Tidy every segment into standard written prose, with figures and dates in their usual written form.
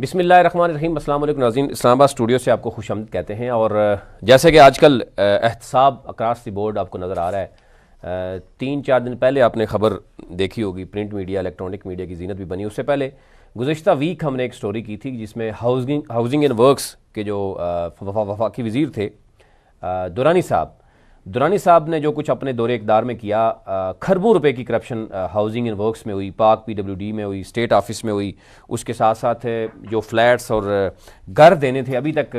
بسم اللہ الرحمن الرحیم۔ السلام علیکم ناظرین، اسلام آباد اسٹوڈیو سے آپ کو خوش آمدید کہتے ہیں۔ اور جیسے کہ آج کل احتساب اکراس دی بورڈ آپ کو نظر آ رہا ہے، 3-4 دن پہلے آپ نے خبر دیکھی ہوگی، پرنٹ میڈیا الیکٹرانک میڈیا کی زینت بھی بنی۔ اس سے پہلے گزشتہ ویک ہم نے ایک سٹوری کی تھی جس میں ہاؤسنگ اینڈ ورکس کے جو وفاقی وزیر تھے درانی صاحب نے جو کچھ اپنے دور اقتدار میں کیا، کھربوں روپے کی کرپشن ہاؤسنگ اینڈ ورکس میں ہوئی، پاک PWD میں ہوئی، اسٹیٹ آفس میں ہوئی، اس کے ساتھ ساتھ جو فلیٹس اور گھر دینے تھے، ابھی تک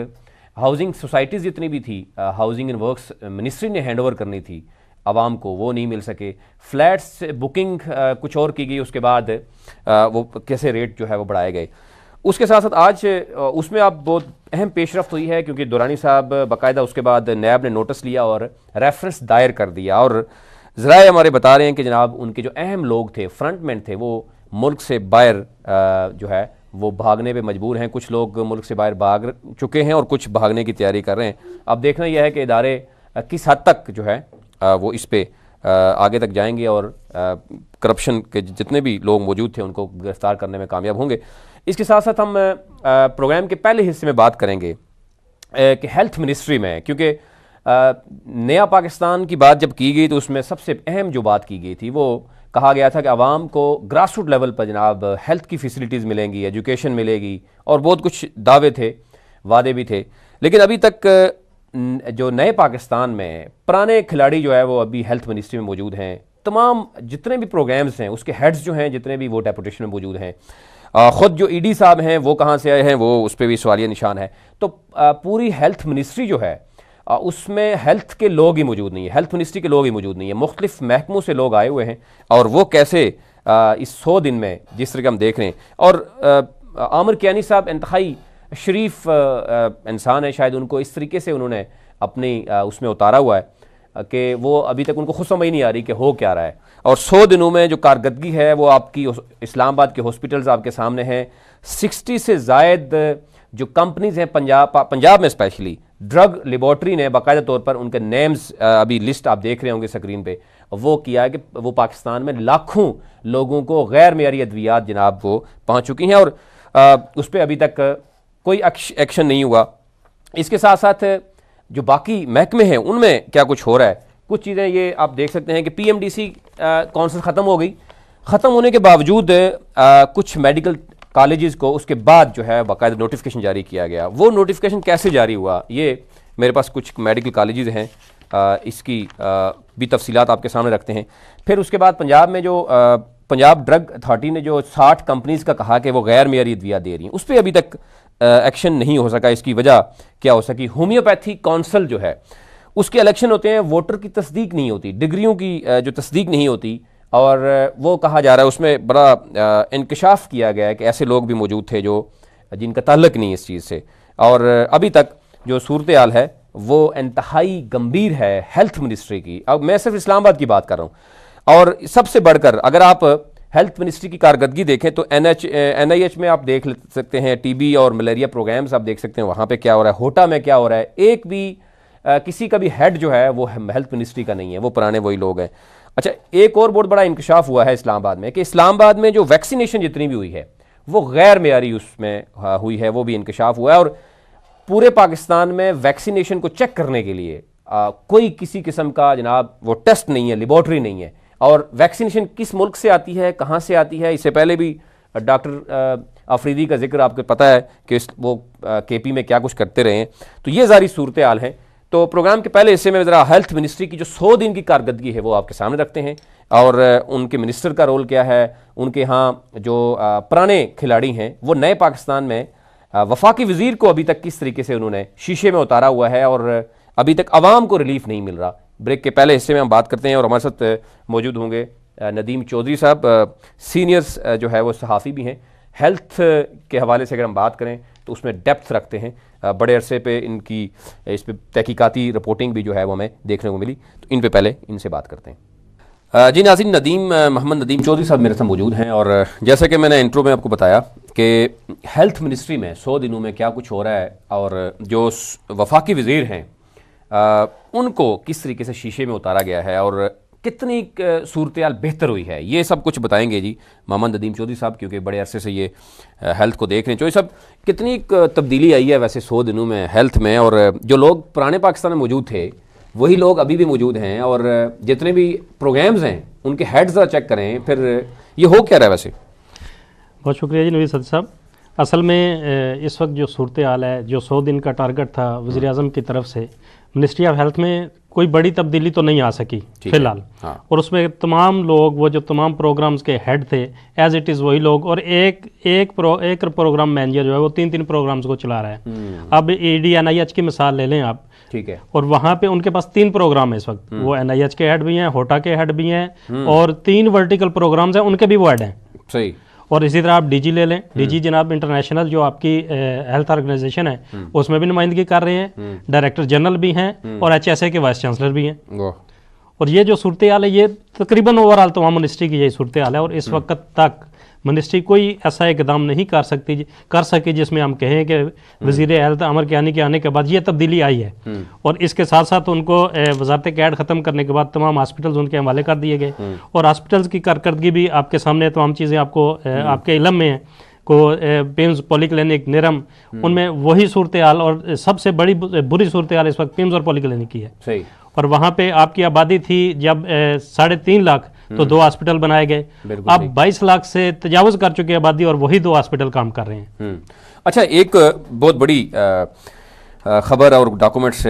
ہاؤسنگ سوسائٹیز جتنی بھی تھی ہاؤسنگ اینڈ ورکس منسٹری نے ہینڈ اوور کرنی تھی عوام کو، وہ نہیں مل سکے۔ فلیٹس بکنگ کچھ اور کی گئی، اس کے بعد وہ کیسے ریٹ جو ہے وہ بڑھائے گئے۔ اس کے ساتھ ساتھ آج اس میں اب بہت اہم پیش رفت ہوئی ہے، کیونکہ درانی صاحب باقاعدہ اس کے بعد نیب نے نوٹس لیا اور ریفرنس دائر کر دیا، اور ذرائع ہمارے بتا رہے ہیں کہ جناب ان کے جو اہم لوگ تھے، فرنٹ مین تھے، وہ ملک سے باہر جو ہے وہ بھاگنے پہ مجبور ہیں۔ کچھ لوگ ملک سے باہر بھاگ چکے ہیں اور کچھ بھاگنے کی تیاری کر رہے ہیں۔ اب دیکھنا یہ ہے کہ ادارے کس حد تک جو ہے وہ اس پہ آگے تک جائیں گے اور کرپشن کے جتنے بھی لوگ موجود تھے ان کو گرفتار کرنے میں کامیاب ہوں گے۔ اس کے ساتھ ساتھ ہم پروگرام کے پہلے حصے میں بات کریں گے کہ ہیلتھ منسٹری میں، کیونکہ نیا پاکستان کی بات جب کی گئی تو اس میں سب سے اہم جو بات کی گئی تھی وہ کہا گیا تھا کہ عوام کو گراس روٹ لیول پر جناب ہیلتھ کی فیسلٹیز ملیں گی، ایجوکیشن ملے گی، اور بہت کچھ دعوے تھے، وعدے بھی تھے۔ لیکن ابھی تک جو نئے پاکستان میں پرانے کھلاڑی جو ہے وہ ابھی ہیلتھ منسٹری میں موجود ہیں، تمام جتنے بھی پروگرامز ہیں اس کے ہیڈز جو ہیں جتنے بھی وہ ڈیپوٹیشن میں موجود ہیں، خود جو ED صاحب ہیں وہ کہاں سے آئے ہیں، وہ اس پہ بھی سوالیہ نشان ہے۔ تو پوری ہیلتھ منسٹری جو ہے اس میں ہیلتھ کے لوگ ہی موجود نہیں ہیں، ہیلتھ منسٹری کے لوگ ہی موجود نہیں ہیں، مختلف محکموں سے لوگ آئے ہوئے ہیں، اور وہ کیسے اس 100 دن میں جس طرح کہ ہم دیکھ رہے ہیں۔ اور عامر کیانی صاحب انتہائی شریف انسان ہے، شاید ان کو اس طریقے سے انہوں نے اپنی اس میں اتارا ہوا ہے کہ وہ ابھی تک ان کو خود سمجھ نہیں آ رہی کہ ہو کیا رہا ہے۔ اور 100 دنوں میں جو کارکردگی ہے وہ آپ کی اسلام آباد کے ہاسپٹلز آپ کے سامنے ہیں، 60 سے زائد جو کمپنیز ہیں پنجاب میں اسپیشلی ڈرگ لیبارٹری نے باقاعدہ طور پر ان کے نیمز ابھی لسٹ آپ دیکھ رہے ہوں گے سکرین پہ، وہ کیا ہے کہ وہ پاکستان میں لاکھوں لوگوں کو غیر معیاری ادویات جناب وہ پہنچ چکی ہیں، اور اس پہ ابھی تک کوئی ایکشن نہیں ہوا۔ اس کے ساتھ ساتھ جو باقی محکمے ہیں ان میں کیا کچھ ہو رہا ہے، کچھ چیزیں یہ آپ دیکھ سکتے ہیں کہ PMDC کونسل ختم ہو گئی، ختم ہونے کے باوجود کچھ میڈیکل کالجز کو اس کے بعد جو ہے باقاعدہ نوٹیفیکیشن جاری کیا گیا۔ وہ نوٹیفیکیشن کیسے جاری ہوا، یہ میرے پاس کچھ میڈیکل کالجز ہیں، اس کی بھی تفصیلات آپ کے سامنے رکھتے ہیں۔ پھر اس کے بعد پنجاب میں جو پنجاب ڈرگ اتھارٹی نے جو 60 کمپنیز کا کہا کہ وہ غیر معیاری ادویات دے رہی ہیں، اس پہ ابھی تک ایکشن نہیں ہو سکا۔ اس کی وجہ کیا ہو سکی؟ ہومیوپیتھی کونسل جو ہے اس کے الیکشن ہوتے ہیں، ووٹر کی تصدیق نہیں ہوتی، ڈگریوں کی جو تصدیق نہیں ہوتی، اور وہ کہا جا رہا ہے اس میں بڑا انکشاف کیا گیا ہے کہ ایسے لوگ بھی موجود تھے جو جن کا تعلق نہیں اس چیز سے، اور ابھی تک جو صورتحال ہے وہ انتہائی گمبھیر ہے ہیلتھ منسٹری کی۔ اب میں صرف اسلام آباد کی بات کر رہا ہوں، اور سب سے بڑھ کر اگر آپ ہیلتھ منسٹری کی کارکردگی دیکھیں تو NIH میں آپ دیکھ سکتے ہیں، TB اور ملیریا پروگرامز آپ دیکھ سکتے ہیں وہاں پہ کیا ہو رہا ہے، ہوٹا میں کیا ہو رہا ہے، ایک بھی کسی کا بھی ہیڈ جو ہے وہ ہیلتھ منسٹری کا نہیں ہے، وہ پرانے وہی لوگ ہیں۔ اچھا، ایک اور بہت بڑا انکشاف ہوا ہے اسلام آباد میں کہ اسلام آباد میں جو ویکسینیشن جتنی بھی ہوئی ہے وہ غیر معیاری اس میں ہوئی ہے، وہ بھی انکشاف ہوا ہے۔ اور پورے پاکستان میں ویکسینیشن کو چیک کرنے کے لیے کوئی کسی قسم کا جناب وہ ٹیسٹ نہیں ہے، لیبارٹری نہیں ہے۔ اور ویکسینیشن کس ملک سے آتی ہے، کہاں سے آتی ہے، اس سے پہلے بھی ڈاکٹر آفریدی کا ذکر آپ کو پتہ ہے کہ وہ KP میں کیا کچھ کرتے رہے ہیں۔ تو یہ ساری صورتحال ہیں۔ تو پروگرام کے پہلے حصے میں ذرا ہیلتھ منسٹری کی جو 100 دن کی کارکردگی ہے وہ آپ کے سامنے رکھتے ہیں، اور ان کے منسٹر کا رول کیا ہے، ان کے ہاں جو پرانے کھلاڑی ہیں وہ نئے پاکستان میں وفاقی وزیر کو ابھی تک کس طریقے سے انہوں نے شیشے میں اتارا ہوا ہے، اور ابھی تک عوام کو ریلیف نہیں مل رہا۔ بریک کے پہلے حصے میں ہم بات کرتے ہیں، اور ہمارے ساتھ موجود ہوں گے ندیم چودھری صاحب، سینئرز جو ہے وہ صحافی بھی ہیں۔ ہیلتھ کے حوالے سے اگر ہم بات کریں تو اس میں ڈیپتھ رکھتے ہیں، بڑے عرصے پہ ان کی اس پہ تحقیقاتی رپورٹنگ بھی جو ہے وہ ہمیں دیکھنے کو ملی، تو ان پہ پہلے ان سے بات کرتے ہیں۔ جی ناظرین، محمد ندیم چودھری صاحب میرے ساتھ موجود ہیں، اور جیسا کہ میں نے انٹرو میں آپ کو بتایا کہ ہیلتھ منسٹری میں 100 دنوں میں کیا کچھ ہو رہا ہے، اور جو وفاقی وزیر ہیں ان کو کس طریقے سے شیشے میں اتارا گیا ہے، اور کتنی صورتحال بہتر ہوئی ہے، یہ سب کچھ بتائیں گے جی محمد ندیم چودھری صاحب، کیونکہ بڑے عرصے سے یہ ہیلتھ کو دیکھ رہے ہیں۔ چودھری صاحب کتنی تبدیلی آئی ہے ویسے 100 دنوں میں ہیلتھ میں، اور جو لوگ پرانے پاکستان میں موجود تھے وہی لوگ ابھی بھی موجود ہیں، اور جتنے بھی پروگرامز ہیں ان کے ہیڈ ذرا چیک کریں، پھر یہ ہو کیا رہا ہے ویسے؟ بہت شکریہ جی نوید صدر صاحب۔ اصل میں اس وقت جو صورتحال ہے، جو 100 دن کا ٹارگٹ تھا وزیر اعظم کی طرف سے، منسٹری آف ہیلتھ میں کوئی بڑی تبدیلی تو نہیں آ سکی فی الحال، اور اس میں تمام لوگ، وہ جو تمام پروگرامز کے ہیڈ تھے ایز اٹ از وہی لوگ، اور ایک پروگرام مینیجر جو ہے وہ 3 پروگرامز کو چلا رہا ہے۔ اب ADNIH کی مثال لے لیں آپ، ٹھیک ہے، اور وہاں پہ ان کے پاس 3 پروگرام ہیں اس وقت، وہ NIH کے ہیڈ بھی ہیں، ہوٹا کے ہیڈ بھی ہیں، اور 3 ورٹیکل پروگرامز ہیں ان کے بھی وہ ہیڈ ہیں۔ صحیح۔ اور اسی طرح آپ DG لے لیں، DG جناب انٹرنیشنل جو آپ کی ہیلتھ آرگنائزیشن ہے اس میں بھی نمائندگی کر رہے ہیں، ڈائریکٹر جنرل بھی ہیں، اور HSA کے وائس چانسلر بھی ہیں۔ اور یہ جو صورتحال ہے یہ تقریباً اوورآل تمام منسٹری کی یہی صورتحال ہے، اور اس وقت تک منسٹری کوئی ایسا اقدام نہیں کر سکی جس میں ہم کہیں کہ وزیر ہیلتھ عمر کیانی کے آنے کے بعد یہ تبدیلی آئی ہے۔ اور اس کے ساتھ ساتھ ان کو وزارت کیڈ ختم کرنے کے بعد تمام ہاسپٹلز ان کے حوالے کر دیے گئے، اور ہاسپٹلز کی کارکردگی بھی آپ کے سامنے، تمام چیزیں آپ کو آپ کے علم میں ہیں، کو پیمز، پولی کلینک، نیرم، ان میں وہی صورتحال، اور سب سے بڑی بری صورتحال اس وقت پیمز اور پولی کلینک کی ہے۔ اور وہاں پہ آپ کی آبادی تھی جب 3.5 لاکھ تو 2 ہاسپٹل بنائے گئے، اب 22 لاکھ سے تجاوز کر چکے آبادی، اور وہی 2 ہاسپٹل کام کر رہے ہیں۔ اچھا، ایک بہت بڑی خبر اور ڈاکومنٹس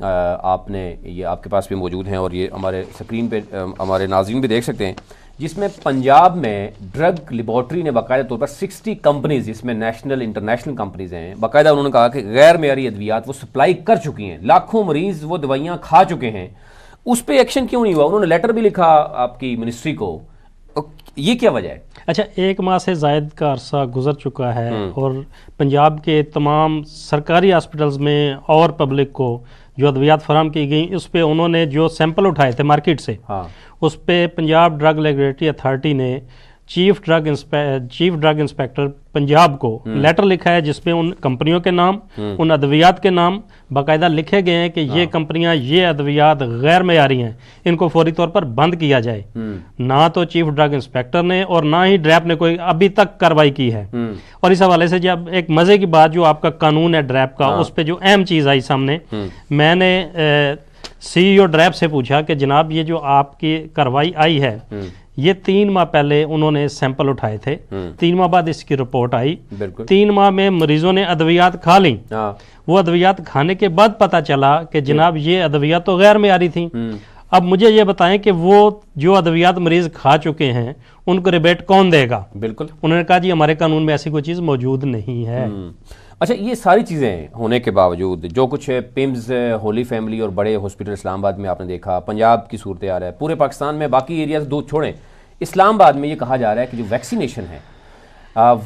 آپ نے، یہ آپ کے پاس بھی موجود ہیں اور یہ ہمارے اسکرین پہ ہمارے ناظرین بھی دیکھ سکتے ہیں، جس میں پنجاب میں ڈرگ لیبارٹری نے باقاعدہ طور پر 60 کمپنیز، جس میں نیشنل انٹرنیشنل کمپنیز ہیں، باقاعدہ انہوں نے کہا کہ غیر معیاری ادویات وہ سپلائی کر چکی ہیں، لاکھوں مریض وہ دوائیاں کھا چکے ہیں، اس پہ ایکشن کیوں نہیں ہوا؟ انہوں نے لیٹر بھی لکھا آپ کی منسٹری کو، یہ کیا وجہ ہے؟ اچھا، 1 ماہ سے زائد کا عرصہ گزر چکا ہے، اور پنجاب کے تمام سرکاری ہاسپٹلز میں اور پبلک کو جو ادویات فراہم کی گئیں، اس پہ انہوں نے جو سیمپل اٹھائے تھے مارکیٹ سے، اس پہ پنجاب ڈرگ ریگولیٹری اتھارٹی نے چیف ڈرگ انسپیکٹر پنجاب کو لیٹر لکھا ہے، جس میں ان کمپنیوں کے نام، ان ادویات کے نام باقاعدہ لکھے گئے ہیں کہ یہ کمپنیاں، یہ ادویات غیر معیاری ہیں، ان کو فوری طور پر بند کیا جائے۔ نہ تو چیف ڈرگ انسپیکٹر نے اور نہ ہی ڈریپ نے کوئی ابھی تک کارروائی کی ہے۔ اور اس حوالے سے جب ایک مزے کی بات، جو آپ کا قانون ہے ڈریپ کا، اس پہ جو اہم چیز آئی سامنے، میں نے CEO ڈریپ سے پوچھا کہ جناب یہ جو آپ کی کارروائی آئی ہے، یہ 3 ماہ پہلے انہوں نے سیمپل اٹھائے تھے، 3 ماہ بعد اس کی رپورٹ آئی، 3 ماہ میں مریضوں نے ادویات کھا لیں، وہ ادویات کھانے کے بعد پتہ چلا کہ جناب یہ ادویات تو غیر معیاری تھیں۔ اب مجھے یہ بتائیں کہ وہ جو ادویات مریض کھا چکے ہیں ان کو ریبیٹ کون دے گا؟ بالکل، انہوں نے کہا جی ہمارے قانون میں ایسی کوئی چیز موجود نہیں ہے۔ اچھا، یہ ساری چیزیں ہونے کے باوجود جو کچھ پیمز، ہولی فیملی اور بڑے ہاسپٹل اسلام آباد میں آپ نے دیکھا، پنجاب کی صورتحال ہے، پورے پاکستان میں باقی ایریاز دو چھوڑیں، اسلام آباد میں یہ کہا جا رہا ہے کہ جو ویکسینیشن ہے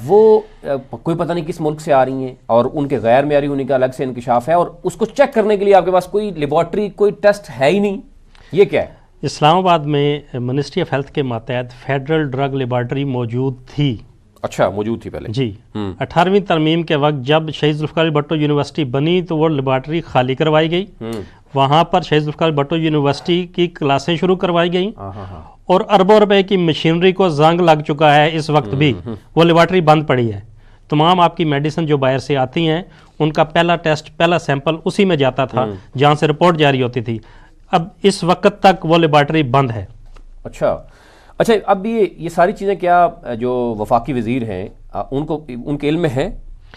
وہ کوئی پتہ نہیں کس ملک سے آ رہی ہیں، اور ان کے غیر معیاری ہونے کا الگ سے انکشاف ہے، اور اس کو چیک کرنے کے لیے آپ کے پاس کوئی لیبارٹری، کوئی ٹیسٹ ہے ہی نہیں، یہ کیا ہے؟ اسلام آباد میں منسٹری آف ہیلتھ کے ماتحت فیڈرل ڈرگ لیبارٹری موجود تھی۔ اچھا، موجود تھی پہلے؟ جی، 18ویں ترمیم کے وقت جب شہید ذوالفقار علی بھٹو یونیورسٹی بنی تو وہ لیبارٹری خالی کروائی گئی، وہاں پر شہید ذوالفقار علی بھٹو یونیورسٹی کی کلاسیں شروع کروائی گئیں، اور اربوں روپے کی مشینری کو زنگ لگ چکا ہے، اس وقت بھی وہ لیبارٹری بند پڑی ہے۔ تمام آپ کی میڈیسن جو باہر سے آتی ہیں ان کا پہلا ٹیسٹ، پہلا سیمپل اسی میں جاتا تھا جہاں سے رپورٹ جاری ہوتی تھی، اب اس وقت تک وہ لیبارٹری بند ہے۔ اچھا، اب یہ ساری چیزیں کیا جو وفاقی وزیر ہیں ان کے علم میں ہے،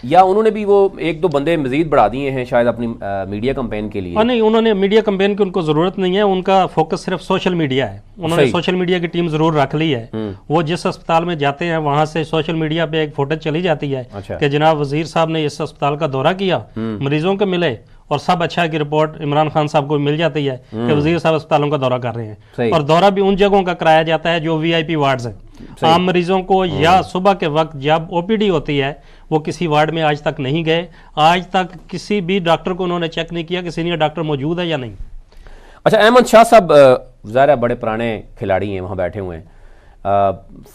یا انہوں نے بھی وہ 1-2 بندے مزید بڑھا دیے ہیں شاید اپنی میڈیا کمپین کے لیے؟ نہیں، انہوں نے میڈیا کمپین کی ان کو ضرورت نہیں ہے، ان کا فوکس صرف سوشل میڈیا ہے، انہوں نے سوشل میڈیا کی ٹیم ضرور رکھ لی ہے، وہ جس اسپتال میں جاتے ہیں وہاں سے سوشل میڈیا پہ ایک فوٹو چلی جاتی ہے کہ جناب وزیر صاحب نے اس اسپتال کا دورہ کیا، مریضوں کو ملے، اور سب اچھا کی رپورٹ عمران خان صاحب کو مل جاتی ہے کہ وزیر صاحب اسپتالوں کا دورہ کر رہے ہیں، اور دورہ بھی ان جگہوں کا کرایا جاتا ہے جو VIP وارڈز ہیں۔ عام مریضوں کو یا صبح کے وقت جب OPD ہوتی ہے وہ کسی وارڈ میں آج تک نہیں گئے، آج تک کسی بھی ڈاکٹر کو انہوں نے چیک نہیں کیا کہ سینئر ڈاکٹر موجود ہے یا نہیں۔ اچھا، احمد شاہ صاحب ظاہر ہے بڑے پرانے کھلاڑی ہیں، وہاں بیٹھے ہوئے ہیں،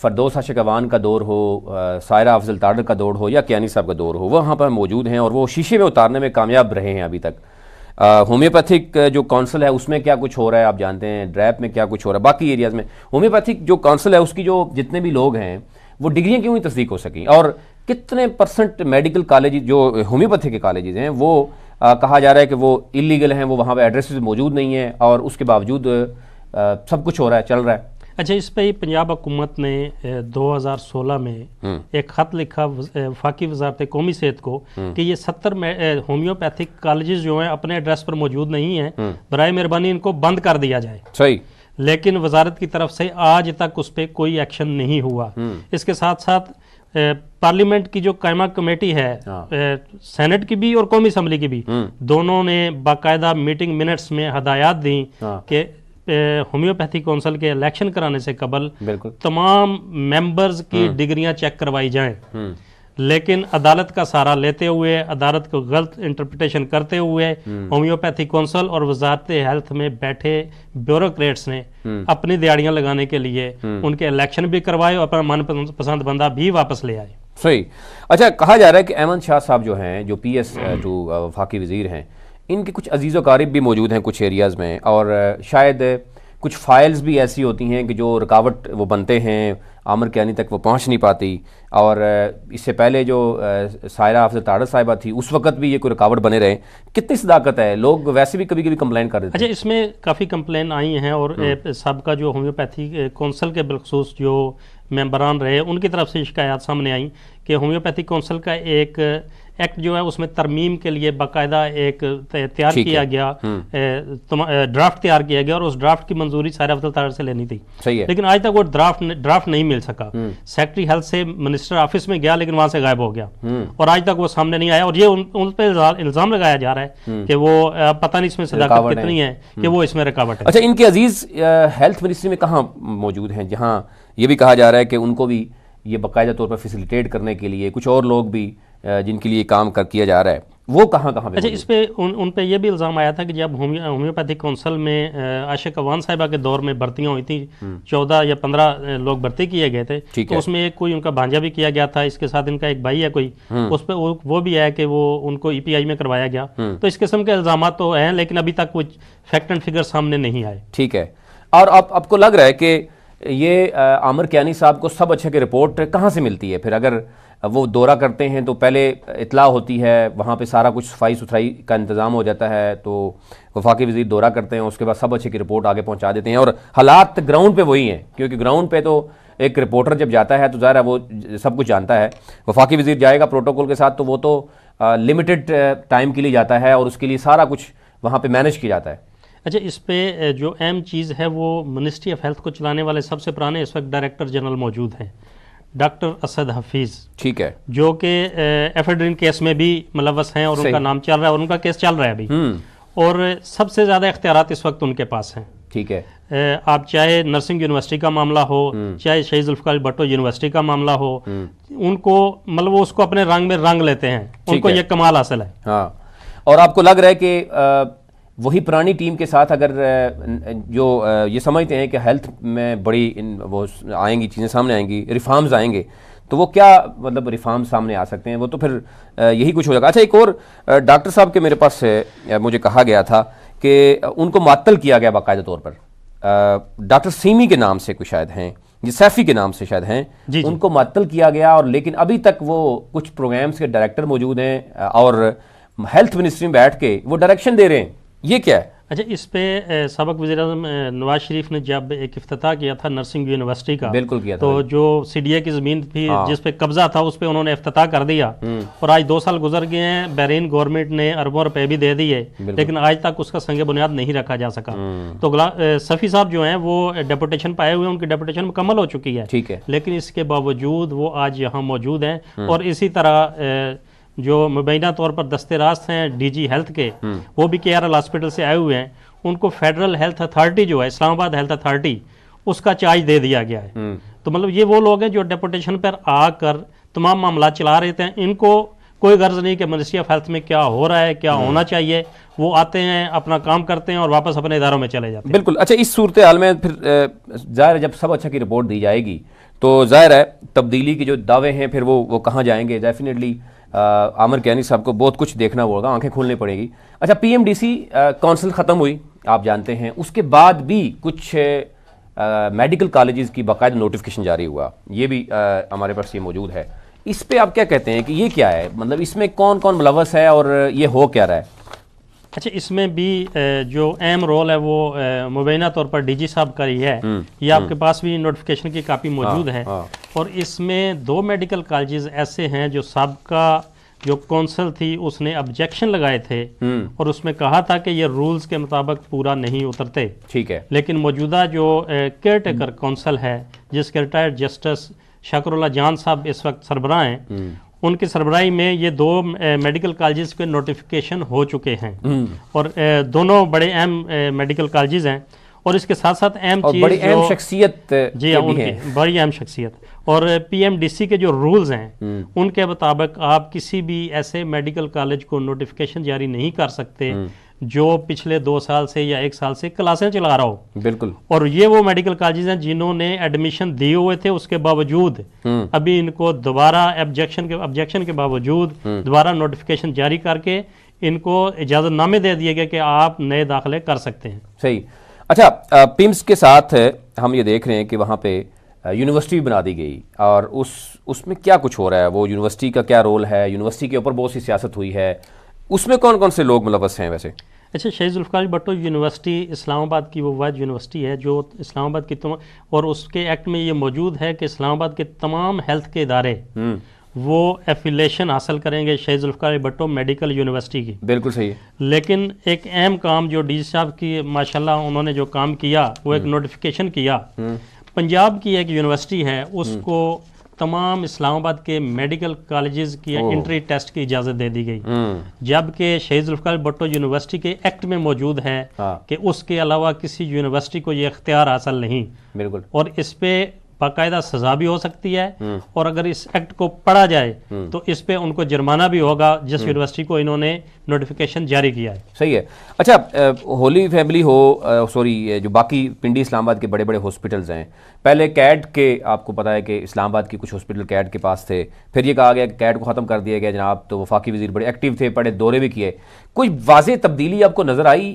فردوس عاشق اوان کا دور ہو، سائرہ افضل تارڑ کا دور ہو، یا کیانی صاحب کا دور ہو، وہاں پر موجود ہیں اور وہ شیشے میں اتارنے میں کامیاب رہے ہیں ابھی تک۔ ہومیوپیتھک جو کونسل ہے اس میں کیا کچھ ہو رہا ہے آپ جانتے ہیں, ڈریپ میں کیا کچھ ہو رہا ہے, باقی ایریاز میں ہومیوپیتھک جو کونسل ہے اس کی جو جتنے بھی لوگ ہیں وہ ڈگریاں کیوں نہیں تصدیق ہو سکیں, اور کتنے % میڈیکل کالج جو ہومیوپیتھی کے کالجز ہیں وہ کہا جا رہا ہے کہ وہ اللیگل ہیں, وہ وہاں پہ ایڈریسز موجود نہیں ہیں, اور اس کے باوجود سب کچھ ہو رہا ہے, چل رہا ہے. اچھا, اس پہ پنجاب حکومت نے 2016 میں ایک خط لکھا وفاقی وزارت قومی صحت کو کہ یہ 70 ہومیوپیتھک کالجز جو ہیں اپنے ایڈریس پر موجود نہیں ہیں, برائے مہربانی ان کو بند کر دیا جائے. صحیح. لیکن وزارت کی طرف سے آج تک اس پہ کوئی ایکشن نہیں ہوا. اس کے ساتھ ساتھ پارلیمنٹ کی جو قائمہ کمیٹی ہے, سینٹ کی بھی اور قومی اسمبلی کی بھی, دونوں نے باقاعدہ میٹنگ منٹس میں ہدایات دیں کہ ہومیوپیتھی کونسل کے الیکشن کرانے سے قبل تمام ممبرز کی ڈگریاں چیک کروائی جائیں. لیکن عدالت کا سہارا لیتے ہوئے, عدالت کو غلط انٹرپریٹیشن کرتے ہوئے ہومیوپیتھی کونسل اور وزارت ہیلتھ میں بیٹھے بیوروکریٹس نے اپنی دیہڑیاں لگانے کے لیے ان کے الیکشن بھی کروائے اور اپنا من پسند بندہ بھی واپس لے آئے. صحیح. اچھا, کہا جا رہا ہے کہ احمد شاہ صاحب جو ہیں, جو PS جو وفاقی وزیر ہیں, ان کے کچھ عزیز و قارب بھی موجود ہیں کچھ ایریاز میں, اور شاید کچھ فائلز بھی ایسی ہوتی ہیں کہ جو رکاوٹ وہ بنتے ہیں, عامر کیانی تک وہ پہنچ نہیں پاتی, اور اس سے پہلے جو سائرہ حافظ تاڑر صاحبہ تھی اس وقت بھی یہ کوئی رکاوٹ بنے رہے. کتنی صداقت ہے؟ لوگ ویسے بھی کبھی کبھی کمپلین کر دیتے ہیں. اچھا, اس میں کافی کمپلین آئی ہیں, اور سابقہ جو ہومیوپیتھی کونسل کے بالخصوص جو ممبران رہے ان کی طرف سے شکایات سامنے آئیں کہ ہومیوپیتھی کونسل کا ایک ایکٹ جو ہے اس میں ترمیم کے لیے باقاعدہ ایک تیار کیا گیا, ڈرافٹ تیار کیا گیا, اور اس ڈرافٹ کی منظوری سائرہ حافظ تاڑر سے لینی تھی. لیکن آج تک وہ ڈرافٹ نہیں مل سکا. سیکٹری ہیلتھ سے منسٹر آفس میں گیا لیکن وہاں سے غائب ہو گیا, اور آج تک وہ سامنے نہیں آیا, اور یہ ان پہ الزام لگایا جا رہا ہے کہ وہ پتہ نہیں اس میں صداقت کتنی ہے کہ وہ اس میں رکاوٹ ہے. اچھا, ان کے عزیز ہیلتھ منسٹری میں کہاں موجود ہیں, جہاں یہ بھی کہا جا رہا ہے کہ ان کو بھی یہ باقاعدہ طور پر فیسیلیٹیٹ کرنے کے لیے کچھ اور لوگ بھی جن کے لیے کام کیا جا رہا ہے, وہ کہاں پہ؟ اچھا, اس پہ ان پہ یہ بھی الزام آیا تھا کہ جب ہومیوپیتھی کونسل میں عاشق اوان صاحبہ کے دور میں بھرتیاں ہوئی تھیں, 14 یا 15 لوگ بھرتی کیے گئے تھے, تو اس میں ایک کوئی ان کا بھانجا بھی کیا گیا تھا, اس کے ساتھ ان کا ایک بھائی ہے کوئی, اس پہ وہ بھی ہے کہ وہ ان کو EPI میں کروایا گیا. تو اس قسم کے الزامات تو ہیں, لیکن ابھی تک کچھ فیکٹ اینڈ فگر سامنے نہیں آئے. ٹھیک ہے. اور آپ کو لگ رہا ہے کہ یہ عامر کیانی صاحب کو سب اچھے کی رپورٹ کہاں سے ملتی ہے؟ پھر اگر وہ دورہ کرتے ہیں تو پہلے اطلاع ہوتی ہے, وہاں پہ سارا کچھ صفائی ستھرائی کا انتظام ہو جاتا ہے, تو وفاقی وزیر دورہ کرتے ہیں, اس کے بعد سب اچھے کی رپورٹ آگے پہنچا دیتے ہیں, اور حالات گراؤنڈ پہ وہی ہیں, کیونکہ گراؤنڈ پہ تو ایک رپورٹر جب جاتا ہے تو ظاہر ہے وہ سب کچھ جانتا ہے. وفاقی وزیر جائے گا پروٹوکول کے ساتھ تو وہ تو لمیٹڈ ٹائم کے لیے جاتا ہے, اور اس کے لیے سارا کچھ وہاں پہ مینیج کیا جاتا ہے. اچھا, اس پہ جو اہم چیز ہے وہ منسٹری آف ہیلتھ کو چلانے والے سب سے پرانے اس وقت ڈائریکٹر جنرل موجود ہیں, ڈاکٹر اسد حفیظ. ٹھیک ہے. جو کہ ایفیڈرین کیس میں بھی ملوث ہیں, اور ان کا نام چل رہا ہے, اور ان کا کیس چل رہا ہے ابھی, اور سب سے زیادہ اختیارات اس وقت ان کے پاس ہیں. ٹھیک ہے. آپ چاہے نرسنگ یونیورسٹی کا معاملہ ہو, چاہے شہید ذوالفقار بھٹو یونیورسٹی کا معاملہ ہو, ان کو مطلب وہ اس کو اپنے رنگ میں رنگ لیتے ہیں, ان کو یہ کمال حاصل ہے. ہاں. اور آپ کو لگ رہا ہے کہ وہی پرانی ٹیم کے ساتھ اگر جو یہ سمجھتے ہیں کہ ہیلتھ میں بڑی وہ آئیں گی چیزیں سامنے آئیں گی, ریفارمز آئیں گے, تو وہ کیا مطلب ریفارم سامنے آ سکتے ہیں؟ وہ تو پھر یہی کچھ ہو جائے گا. اچھا, ایک اور ڈاکٹر صاحب کے میرے پاس مجھے کہا گیا تھا کہ ان کو معطل کیا گیا باقاعدہ طور پر, ڈاکٹر سیمی کے نام سے کوئی شاید ہیں, یہ سیفی کے نام سے شاید ہیں, ان کو معطل کیا گیا, اور لیکن ابھی تک وہ کچھ پروگرامز کے ڈائریکٹر موجود ہیں, اور ہیلتھ منسٹری میں بیٹھ کے وہ ڈائریکشن دے رہے ہیں. یہ کیا ہے؟ اچھا, اس پہ سابق وزیر اعظم نواز شریف نے جب ایک افتتاح کیا تھا نرسنگ یونیورسٹی کا, بالکل کیا تھا, تو جو CDA کی زمین تھی جس پہ قبضہ تھا اس پہ انہوں نے افتتاح کر دیا, اور آج 2 سال گزر گئے ہیں, بحرین گورنمنٹ نے اربوں روپے بھی دے دیے, لیکن آج تک اس کا سنگ بنیاد نہیں رکھا جا سکا. تو صفی صاحب جو ہیں وہ ڈیپوٹیشن پائے ہوئے ہیں, ان کی ڈیپوٹیشن مکمل ہو چکی ہے, ٹھیک ہے, لیکن اس کے باوجود وہ آج یہاں موجود ہیں. اور اسی طرح جو مبینہ طور پر دستے راست ہیں DG ہیلتھ کے, وہ بھی KRL ہاسپٹل سے آئے ہوئے ہیں, ان کو فیڈرل ہیلتھ اتھارٹی جو ہے, اسلام آباد ہیلتھ اتھارٹی, اس کا چارج دے دیا گیا ہے. تو مطلب یہ وہ لوگ ہیں جو ڈیپوٹیشن پر آ کر تمام معاملات چلا رہے تھے. ان کو کوئی غرض نہیں کہ منسٹری آف ہیلتھ میں کیا ہو رہا ہے, کیا ہونا چاہیے, وہ آتے ہیں, اپنا کام کرتے ہیں, اور واپس اپنے اداروں میں چلے جاتے ہیں. بالکل. اچھا, اس صورتحال میں پھر ظاہر ہے جب سب اچھا کی رپورٹ دی جائے گی تو ظاہر ہے تبدیلی کی جو دعوے ہیں پھر وہ کہاں جائیں گے؟ ڈیفینیٹلی عامر کیانی صاحب کو بہت کچھ دیکھنا ہوگا, آنکھیں کھولنی پڑے گی. اچھا, P M D C council ختم ہوئی آپ جانتے ہیں, اس کے بعد بھی کچھ میڈیکل کالجز کی باقاعدہ نوٹیفیکیشن جاری ہوا, یہ بھی ہمارے پاس یہ موجود ہے. اس پہ آپ کیا کہتے ہیں کہ یہ کیا ہے, مطلب اس میں کون کون ملوث ہے اور یہ ہو کیا رہا ہے؟ اچھا, اس میں بھی جو اہم رول ہے وہ مبینہ طور پر ڈی جی صاحب کا ہی ہے. یہ آپ کے پاس بھی نوٹیفیکیشن کی کاپی موجود ہے, اور اس میں 2 میڈیکل کالجز ایسے ہیں جو سابقہ جو کونسل تھی اس نے آبجیکشن لگائے تھے اور اس میں کہا تھا کہ یہ رولز کے مطابق پورا نہیں اترتے. ٹھیک ہے, لیکن موجودہ جو کیئر ٹیکر کونسل ہے جس کے ریٹائرڈ جسٹس شاکر اللہ جان صاحب اس وقت سربراہ ہیں, ان کی سربراہی میں یہ 2 میڈیکل کالجز کے نوٹیفیکیشن ہو چکے ہیں, اور دونوں بڑے اہم میڈیکل کالجز ہیں. اور اس کے ساتھ ساتھ اہم چیز بڑی اہم شخصیت, جی ان کی بڑی اہم شخصیت, اور پی ایم ڈی سی کے جو رولز ہیں ان کے مطابق آپ کسی بھی ایسے میڈیکل کالج کو نوٹیفیکیشن جاری نہیں کر سکتے جو پچھلے 2 سال سے یا 1 سال سے کلاسیں چلا رہا ہو. بالکل. اور یہ وہ میڈیکل کالجز ہیں جنہوں نے ایڈمیشن دیے ہوئے تھے, اس کے باوجود ابھی ان کو دوبارہ آبجیکشن کے باوجود دوبارہ نوٹیفیکیشن جاری کر کے ان کو اجازت نامے دے دیے گئے کہ آپ نئے داخلے کر سکتے ہیں. صحیح. اچھا, پیمز کے ساتھ ہم یہ دیکھ رہے ہیں کہ وہاں پہ یونیورسٹی بنا دی گئی, اور اس میں کیا کچھ ہو رہا ہے, وہ یونیورسٹی کا کیا رول ہے, یونیورسٹی کے اوپر بہت سی سیاست ہوئی ہے, اس میں کون کون سے لوگ ملوث ہیں ویسے؟ اچھا, شہید ذوالفقار بھٹو یونیورسٹی اسلام آباد کی وہ واحد یونیورسٹی ہے جو اسلام آباد کی اور اس کے ایکٹ میں یہ موجود ہے کہ اسلام آباد کے تمام ہیلتھ کے ادارے وہ ایفیلیشن حاصل کریں گے شہید ذوالفقار بھٹو میڈیکل یونیورسٹی کی. بالکل صحیح. لیکن ایک اہم کام جو ڈی سی صاحب کی ماشاءاللہ انہوں نے جو کام کیا وہ ایک نوٹیفیکیشن کیا. پنجاب کی ایک یونیورسٹی ہے, اس کو تمام اسلام آباد کے میڈیکل کالجز کی انٹری ٹیسٹ کی اجازت دے دی گئی, جبکہ شہید ذوالفقار بھٹو یونیورسٹی کے ایکٹ میں موجود ہے کہ اس کے علاوہ کسی یونیورسٹی کو یہ اختیار حاصل نہیں. بالکل. اور اس پہ باقاعدہ سزا بھی ہو سکتی ہے, اور اگر اس ایکٹ کو پڑھا جائے تو اس پہ ان کو جرمانہ بھی ہوگا جس یونیورسٹی کو انہوں نے نوٹیفیکیشن جاری کیا ہے. صحیح ہے. اچھا, ہولی فیملی سوری جو باقی پنڈی اسلام آباد کے بڑے بڑے ہاسپٹلز ہیں, پہلے کیڈ کے آپ کو پتا ہے کہ اسلام آباد کے کچھ ہاسپٹل کیڈ کے پاس تھے, پھر یہ کہا گیا کہ کیڈ کو ختم کر دیا گیا جناب, تو وفاقی وزیر بڑے ایکٹیو تھے, بڑے دورے بھی کیے. کوئی واضح تبدیلی آپ کو نظر آئی,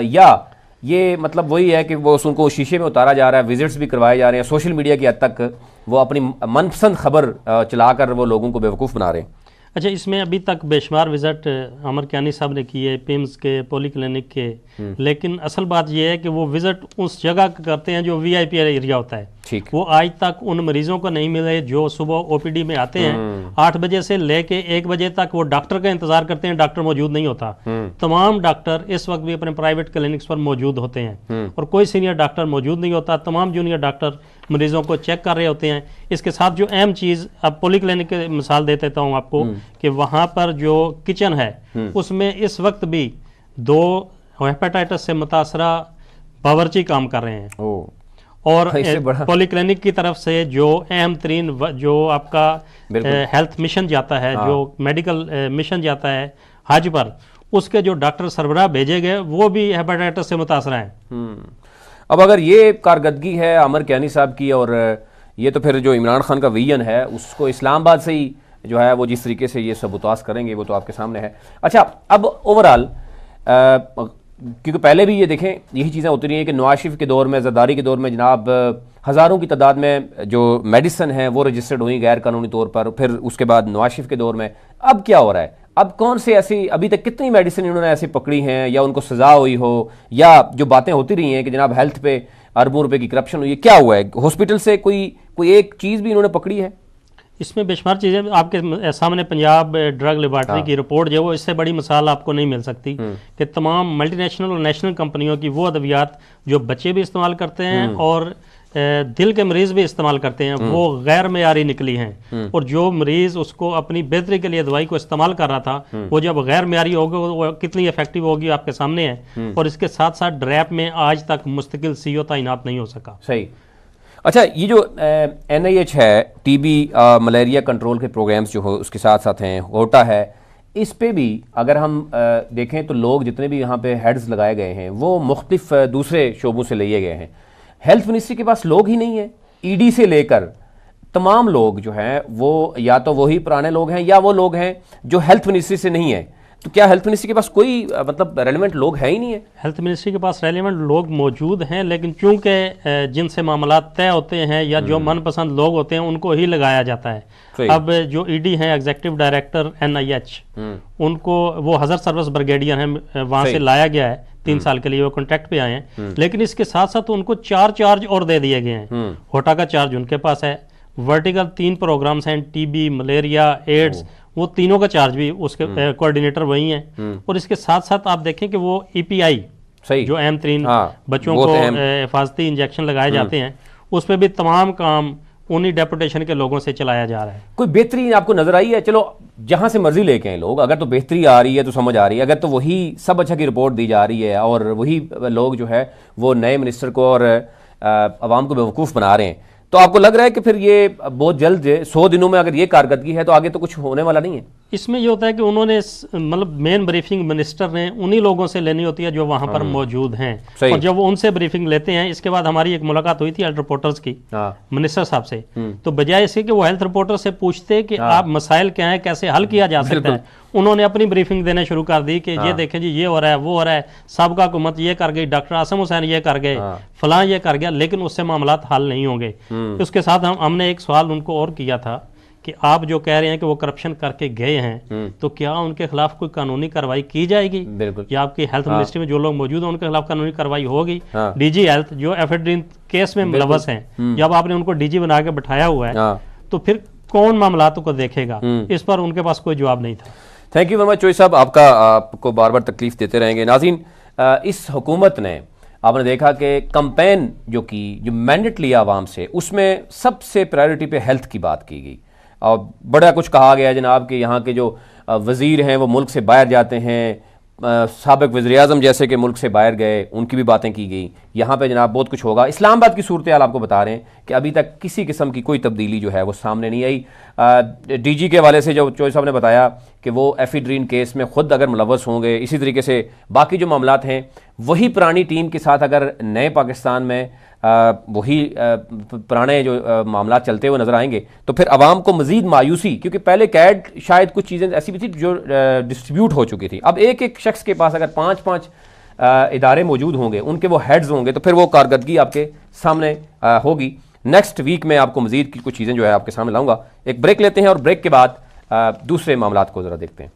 یا یہ مطلب وہی ہے کہ وہ ان کو شیشے میں اتارا جا رہا ہے, وزٹس بھی کروائے جا رہے ہیں, سوشل میڈیا کی حد تک وہ اپنی من پسند خبر چلا کر وہ لوگوں کو بیوقوف بنا رہے ہیں؟ اچھا, اس میں ابھی تک بے شمار وزٹ عامر کیانی صاحب نے کیے پیمز کے, پولی کلینک کے, لیکن اصل بات یہ ہے کہ وہ وزٹ اس جگہ کرتے ہیں جو وی آئی پی ایریا ہوتا ہے. وہ آج تک ان مریضوں کو نہیں ملے جو صبح او پی ڈی میں آتے ہیں 8 بجے سے لے کے 1 بجے تک, وہ ڈاکٹر کا انتظار کرتے ہیں, ڈاکٹر موجود نہیں ہوتا. تمام ڈاکٹر اس وقت بھی اپنے پرائیویٹ کلینکس پر موجود ہوتے ہیں اور کوئی سینئر ڈاکٹر موجود نہیں ہوتا. تمام جونیئر ڈاکٹر مریضوں کو چیک کر رہے ہوتے ہیں. اس کے ساتھ جو اہم چیز, اب پولی کلینک کی مثال دے دیتا ہوں آپ کو, کہ وہاں پر جو کچن ہے اس میں اس وقت بھی 2 ہیپاٹائٹس سے متاثرہ باورچی کام کر رہے ہیں. اور پولی کلینک کی طرف سے جو اہم ترین جو آپ کا ہیلتھ مشن جاتا ہے, جو میڈیکل مشن جاتا ہے حج پر, اس کے جو ڈاکٹر سربراہ بھیجے گئے وہ بھی ہیپاٹائٹس سے متاثرہ ہیں. اب اگر یہ کارکردگی ہے عامر کیانی صاحب کی, اور یہ تو پھر جو عمران خان کا ویژن ہے اس کو اسلام آباد سے ہی جو ہے وہ جس طریقے سے یہ سبوتاز کریں گے وہ تو آپ کے سامنے ہے. اچھا, اب اوورآل کیونکہ پہلے بھی یہ دیکھیں یہی چیزیں ہوتی رہی ہیں کہ نواز شریف کے دور میں, زرداری کے دور میں جناب ہزاروں کی تعداد میں جو میڈیسن ہیں وہ رجسٹرڈ ہوئی غیر قانونی طور پر, پھر اس کے بعد نواز شریف کے دور میں. اب کیا ہو رہا ہے, اب کون سے ایسی ابھی تک کتنی میڈیسن انہوں نے ایسی پکڑی ہیں, یا ان کو سزا ہوئی ہو, یا جو باتیں ہوتی رہی ہیں کہ جناب ہیلتھ پہ اربوں روپے کی کرپشن ہوئی ہے, کیا ہوا ہے ہاسپٹل سے کوئی ایک چیز بھی انہوں نے پکڑی ہے؟ اس میں بے شمار چیزیں آپ کے سامنے پنجاب ڈرگ لیبارٹری کی رپورٹ جو وہ اس سے بڑی مثال آپ کو نہیں مل سکتی کہ تمام ملٹی نیشنل اور نیشنل کمپنیوں کی وہ ادویات جو بچے بھی استعمال کرتے ہیں اور دل کے مریض بھی استعمال کرتے ہیں وہ غیر معیاری نکلی ہیں. اور جو مریض اس کو اپنی بہتری کے لیے دوائی کو استعمال کر رہا تھا وہ جب غیر معیاری ہوگا وہ کتنی افیکٹو ہوگی آپ کے سامنے ہے. اور اس کے ساتھ ساتھ ڈریپ میں آج تک مستقل سی او تعینات نہیں ہو سکا. صحیح. اچھا, یہ جو این آئی ایچ ہے, ٹی بی ملیریا کنٹرول کے پروگرامز جو ہو اس کے ساتھ ساتھ ہیں, ہوٹا ہے, اس پہ بھی اگر ہم دیکھیں تو لوگ جتنے بھی یہاں پہ ہیڈز لگائے گئے ہیں وہ مختلف دوسرے شعبوں سے لیے گئے ہیں. ہیلتھ منسٹری کے پاس لوگ ہی نہیں ہیں, ای ڈی سے لے کر تمام لوگ جو ہیں وہ یا تو وہی پرانے لوگ ہیں یا وہ لوگ ہیں جو ہیلتھ منسٹری سے نہیں ہیں. تو کیا ہیلتھ منسٹری کے پاس کوئی مطلب ریلیونٹ لوگ ہے ہی نہیں ہے؟ ہیلتھ منسٹری کے پاس ریلیونٹ لوگ موجود ہیں، لیکن چونکہ جن سے معاملات طے ہوتے ہیں یا جو من پسند لوگ ہوتے ہیں ان کو ہی لگایا جاتا ہے. اب جو ای ڈی ہیں ایگزیکٹو ڈائریکٹر NIH، ان کو وہ حضرت سروس بریگیڈیئر ہیں، وہاں سے لایا گیا ہے 3 سال کے لیے، وہ کانٹیکٹ پہ آئے ہیں. لیکن اس کے ساتھ ساتھ ان کو 4 چارج اور دے دیے گئے ہیں. ہوٹا کا چارج ان کے پاس ہے، ورٹیکل 3 پروگرامز ہیں، TB، ملیریا، ایڈز، وہ تینوں کا چارج بھی اس کے کوارڈینیٹر وہی ہیں. اور اس کے ساتھ ساتھ آپ دیکھیں کہ وہ EPI جو اہم ترین بچوں کو حفاظتی انجیکشن لگائے جاتے ہیں، اس پہ بھی تمام کام انہی ڈیپوٹیشن کے لوگوں سے چلایا جا رہا ہے. کوئی بہتری آپ کو نظر آئی ہے؟ چلو جہاں سے مرضی لے کے ہیں لوگ، اگر تو بہتری آ رہی ہے تو سمجھ آ رہی ہے، اگر تو وہی سب اچھا کی رپورٹ دی جا رہی ہے اور وہی لوگ جو ہے وہ نئے منسٹر کو اور عوام کو بیوقوف بنا رہے ہیں، تو آپ کو لگ رہا ہے کہ پھر یہ بہت جلد 100 دنوں میں اگر یہ کارکردگی ہے تو آگے تو کچھ ہونے والا نہیں ہے؟ اس میں یہ ہوتا ہے کہ انہوں نے مطلب مین بریفنگ منسٹر نے انہی لوگوں سے لینی ہوتی ہے جو وہاں پر موجود ہیں، اور جب وہ ان سے بریفنگ لیتے ہیں. اس کے بعد ہماری ایک ملاقات ہوئی تھی ہیلتھ رپورٹرز کی منسٹر صاحب سے، تو بجائے اس کہ وہ ہیلتھ رپورٹر سے پوچھتے کہ آپ مسائل کیا ہیں، کیسے حل کیا جا سکتا ہے، انہوں نے اپنی بریفنگ دینے شروع کر دی کہ یہ دیکھیں جی یہ ہو رہا ہے، وہ ہو رہا ہے، سابقہ حکومت یہ کر گئی، ڈاکٹر عاصم حسین یہ کر گئے، فلاں یہ کر گیا، لیکن اس سے معاملات حل نہیں ہوں گے. اس کے ساتھ ہم نے ایک سوال ان کو اور کیا تھا کہ آپ جو کہہ رہے ہیں کہ وہ کرپشن کر کے گئے ہیں، تو کیا ان کے خلاف کوئی قانونی کارروائی کی جائے گی؟ یا آپ کی ہیلتھ منسٹری میں جو لوگ موجود ہیں ان کے خلاف قانونی کارروائی ہوگی؟ DG ہیلتھ جو ایفیڈرین کیس میں ملوث ہیں، جب آپ نے ان کو DG بنا کے بٹھایا ہوا ہے تو پھر کون معاملات کو دیکھے گا؟ اس پر ان کے پاس کوئی جواب نہیں تھا. تھینک یو ویری مچ چوئی صاحب، آپ کو بار بار تکلیف دیتے رہیں گے. ناظرین، اس حکومت نے آپ نے دیکھا کہ کمپین جو مینڈیٹ لیا عوام سے، اس میں سب سے پرائیورٹی پہ ہیلتھ کی بات کی گئی، اور بڑا کچھ کہا گیا جناب کہ یہاں کے جو وزیر ہیں وہ ملک سے باہر جاتے ہیں، سابق وزیر اعظم جیسے کہ ملک سے باہر گئے، ان کی بھی باتیں کی گئی. یہاں پہ جناب بہت کچھ ہوگا. اسلام آباد کی صورتحال آپ کو بتا رہے ہیں کہ ابھی تک کسی قسم کی کوئی تبدیلی جو ہے وہ سامنے نہیں آئی. DG کے حوالے سے جو چوئی صاحب نے بتایا کہ وہ ایفیڈرین کیس میں خود اگر ملوث ہوں گے، اسی طریقے سے باقی جو معاملات ہیں وہی پرانی ٹیم کے ساتھ اگر نئے پاکستان میں وہی پرانے جو معاملات چلتے ہوئے نظر آئیں گے تو پھر عوام کو مزید مایوسی، کیونکہ پہلے کیڈ شاید کچھ چیزیں ایسی بھی تھی جو ڈسٹریبیوٹ ہو چکی تھی، اب ایک شخص کے پاس اگر 5 ادارے موجود ہوں گے، ان کے وہ ہیڈز ہوں گے، تو پھر وہ کارکردگی آپ کے سامنے ہوگی. نیکسٹ ویک میں آپ کو مزید کی کچھ چیزیں جو ہے آپ کے سامنے لاؤں گا. ایک بریک لیتے ہیں اور بریک کے بعد دوسرے معاملات کو ذرا دیکھتے ہیں.